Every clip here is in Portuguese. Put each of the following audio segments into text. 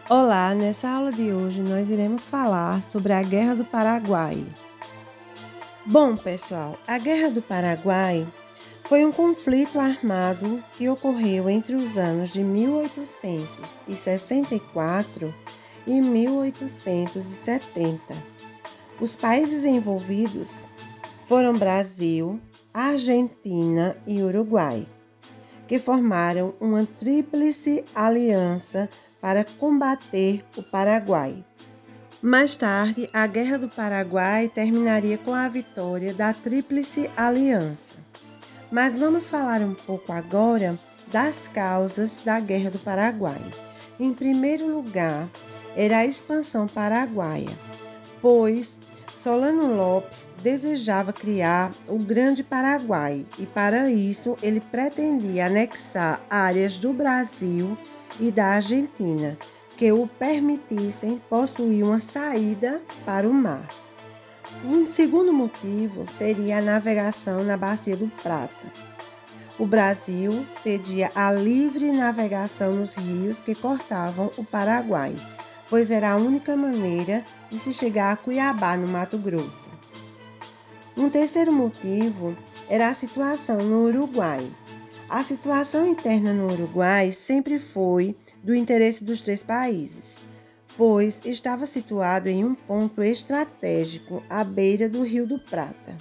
Olá, nessa aula de hoje nós iremos falar sobre a Guerra do Paraguai. Bom, pessoal, a Guerra do Paraguai foi um conflito armado que ocorreu entre os anos de 1864 e 1870. Os países envolvidos foram Brasil, Argentina e Uruguai, que formaram uma tríplice aliança para combater o Paraguai. Mais tarde, a Guerra do Paraguai terminaria com a vitória da Tríplice Aliança. Mas vamos falar um pouco agora das causas da Guerra do Paraguai. Em primeiro lugar, era a expansão paraguaia, pois Solano Lopes desejava criar o Grande Paraguai e, para isso, ele pretendia anexar áreas do Brasil e da Argentina, que o permitissem possuir uma saída para o mar. Um segundo motivo seria a navegação na Bacia do Prata. O Brasil pedia a livre navegação nos rios que cortavam o Paraguai, pois era a única maneira de se chegar a Cuiabá, no Mato Grosso. Um terceiro motivo era a situação no Uruguai. A situação interna no Uruguai sempre foi do interesse dos três países, pois estava situado em um ponto estratégico à beira do Rio do Prata.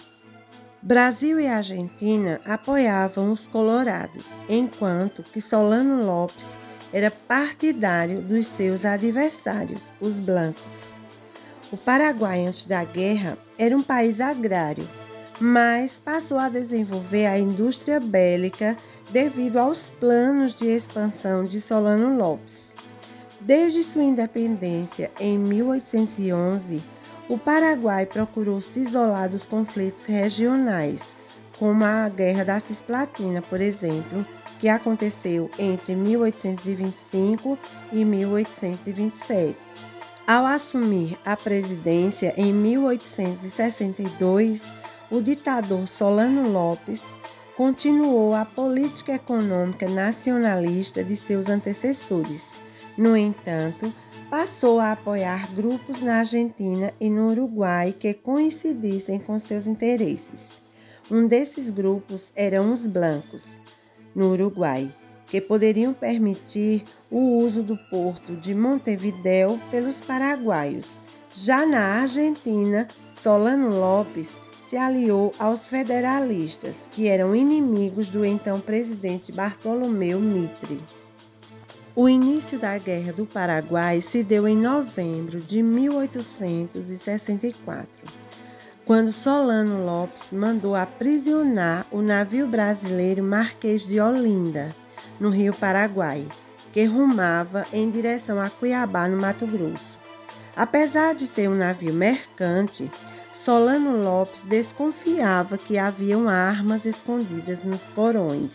Brasil e Argentina apoiavam os colorados, enquanto que Solano Lopes era partidário dos seus adversários, os blancos. O Paraguai, antes da guerra, era um país agrário, mas passou a desenvolver a indústria bélica devido aos planos de expansão de Solano Lopes. Desde sua independência em 1811, o Paraguai procurou se isolar dos conflitos regionais, como a Guerra da Cisplatina, por exemplo, que aconteceu entre 1825 e 1827. Ao assumir a presidência em 1862, o ditador Solano Lopes continuou a política econômica nacionalista de seus antecessores. No entanto, passou a apoiar grupos na Argentina e no Uruguai que coincidissem com seus interesses. Um desses grupos eram os blancos, no Uruguai, que poderiam permitir o uso do porto de Montevidéu pelos paraguaios. Já na Argentina, Solano Lopes se aliou aos federalistas, que eram inimigos do então presidente Bartolomeu Mitre. O início da Guerra do Paraguai se deu em novembro de 1864, quando Solano Lopes mandou aprisionar o navio brasileiro Marquês de Olinda, no Rio Paraguai, que rumava em direção a Cuiabá, no Mato Grosso. Apesar de ser um navio mercante, Solano Lopes desconfiava que haviam armas escondidas nos porões.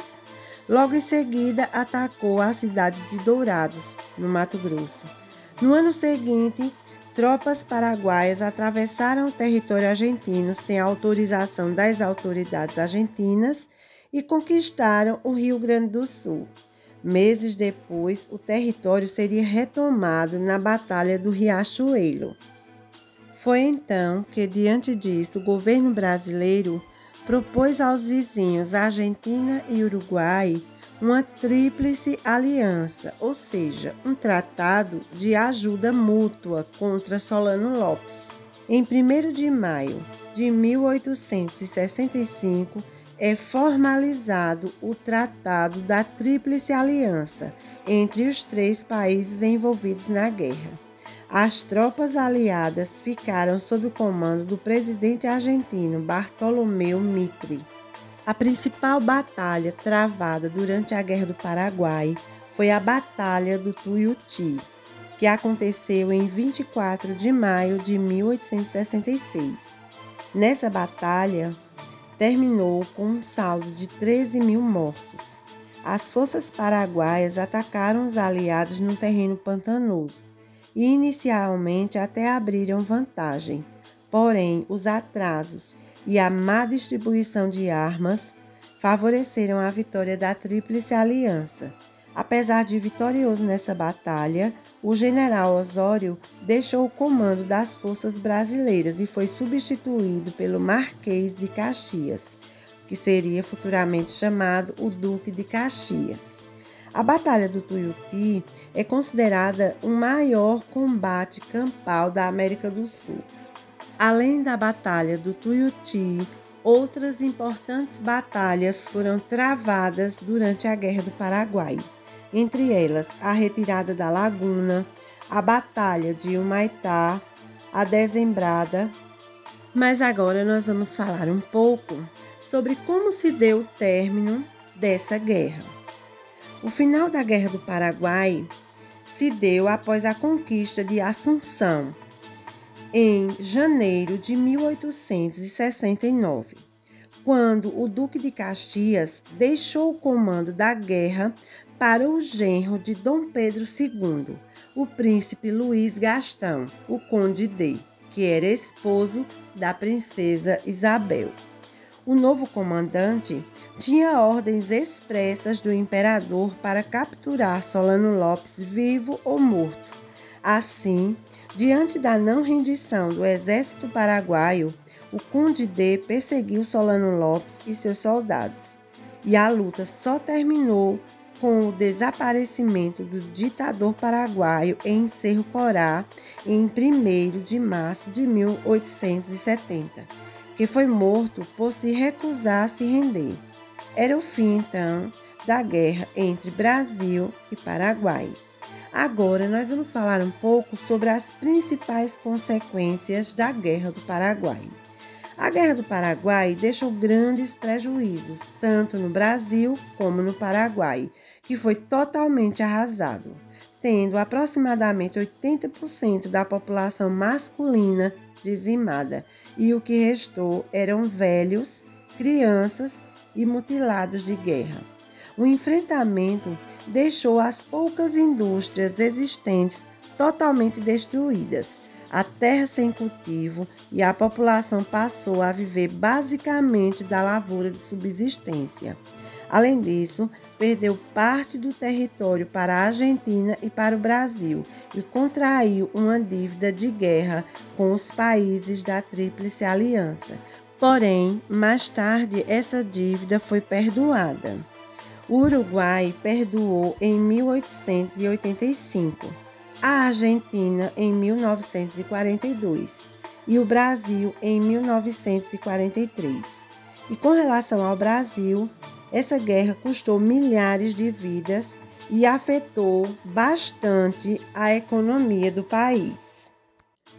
Logo em seguida, atacou a cidade de Dourados, no Mato Grosso. No ano seguinte, tropas paraguaias atravessaram o território argentino sem autorização das autoridades argentinas e conquistaram o Rio Grande do Sul. Meses depois, o território seria retomado na Batalha do Riachuelo. Foi então que, diante disso, o governo brasileiro propôs aos vizinhos Argentina e Uruguai uma tríplice aliança, ou seja, um tratado de ajuda mútua contra Solano Lopes. Em 1º de maio de 1865, é formalizado o Tratado da Tríplice Aliança entre os três países envolvidos na guerra. As tropas aliadas ficaram sob o comando do presidente argentino Bartolomeu Mitre. A principal batalha travada durante a Guerra do Paraguai foi a Batalha do Tuiuti, que aconteceu em 24 de maio de 1866. Nessa batalha, terminou com um saldo de 13.000 mortos. As forças paraguaias atacaram os aliados num terreno pantanoso e inicialmente até abriram vantagem. Porém, os atrasos e a má distribuição de armas favoreceram a vitória da Tríplice Aliança. Apesar de vitorioso nessa batalha, o general Osório deixou o comando das forças brasileiras e foi substituído pelo Marquês de Caxias, que seria futuramente chamado o Duque de Caxias. A Batalha do Tuiuti é considerada o maior combate campal da América do Sul. Além da Batalha do Tuiuti, outras importantes batalhas foram travadas durante a Guerra do Paraguai. Entre elas, a retirada da Laguna, a Batalha de Humaitá, a Dezembrada. Mas agora nós vamos falar um pouco sobre como se deu o término dessa guerra. O final da Guerra do Paraguai se deu após a conquista de Assunção, em janeiro de 1869, quando o Duque de Caxias deixou o comando da guerra para o genro de Dom Pedro II, o príncipe Luiz Gastão, o Conde D, que era esposo da princesa Isabel. O novo comandante tinha ordens expressas do imperador para capturar Solano Lopes vivo ou morto. Assim, diante da não rendição do exército paraguaio, o Conde D perseguiu Solano Lopes e seus soldados, e a luta só terminou com o desaparecimento do ditador paraguaio em Cerro Corá em 1º de março de 1870, que foi morto por se recusar a se render. Era o fim, então, da guerra entre Brasil e Paraguai. Agora nós vamos falar um pouco sobre as principais consequências da Guerra do Paraguai. A Guerra do Paraguai deixou grandes prejuízos, tanto no Brasil como no Paraguai, que foi totalmente arrasado, tendo aproximadamente 80% da população masculina dizimada, e o que restou eram velhos, crianças e mutilados de guerra. O enfrentamento deixou as poucas indústrias existentes totalmente destruídas, a terra sem cultivo, e a população passou a viver basicamente da lavoura de subsistência. Além disso, perdeu parte do território para a Argentina e para o Brasil e contraiu uma dívida de guerra com os países da Tríplice Aliança. Porém, mais tarde, essa dívida foi perdoada. O Uruguai perdoou em 1885, a Argentina em 1942 e o Brasil em 1943. E com relação ao Brasil, essa guerra custou milhares de vidas e afetou bastante a economia do país,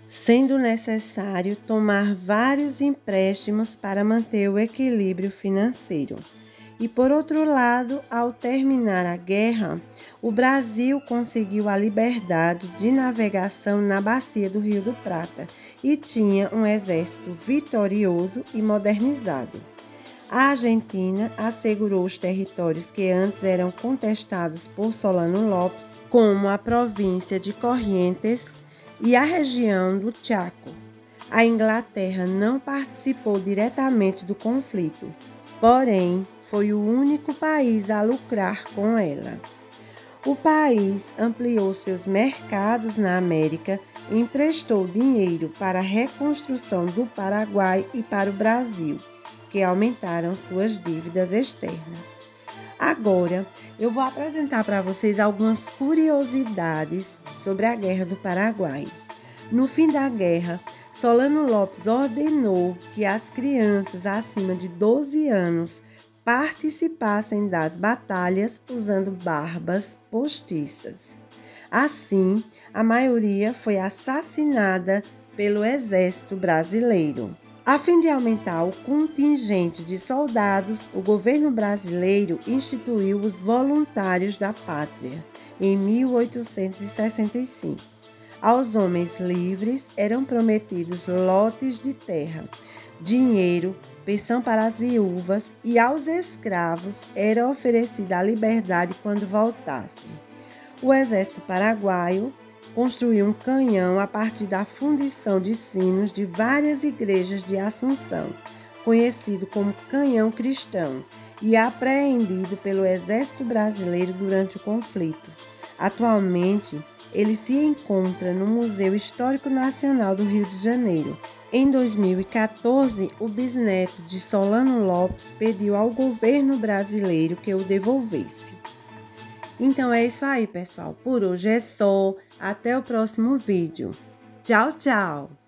sendo necessário tomar vários empréstimos para manter o equilíbrio financeiro. E por outro lado, ao terminar a guerra, o Brasil conseguiu a liberdade de navegação na bacia do Rio do Prata e tinha um exército vitorioso e modernizado. A Argentina assegurou os territórios que antes eram contestados por Solano Lopes, como a província de Corrientes e a região do Chaco. A Inglaterra não participou diretamente do conflito, porém, foi o único país a lucrar com ela. O país ampliou seus mercados na América e emprestou dinheiro para a reconstrução do Paraguai e para o Brasil, que aumentaram suas dívidas externas. Agora, eu vou apresentar para vocês algumas curiosidades sobre a Guerra do Paraguai. No fim da guerra, Solano Lopes ordenou que as crianças acima de 12 anos participassem das batalhas usando barbas postiças. Assim, a maioria foi assassinada pelo exército brasileiro. A fim de aumentar o contingente de soldados, o governo brasileiro instituiu os Voluntários da Pátria, em 1865. Aos homens livres eram prometidos lotes de terra, dinheiro, pensão para as viúvas, e aos escravos era oferecida a liberdade quando voltassem. O exército paraguaio construiu um canhão a partir da fundição de sinos de várias igrejas de Assunção, conhecido como Canhão Cristão, e apreendido pelo Exército Brasileiro durante o conflito. Atualmente, ele se encontra no Museu Histórico Nacional do Rio de Janeiro. Em 2014, o bisneto de Solano Lopes pediu ao governo brasileiro que o devolvesse. Então é isso aí, pessoal. Por hoje é só. Até o próximo vídeo. Tchau, tchau!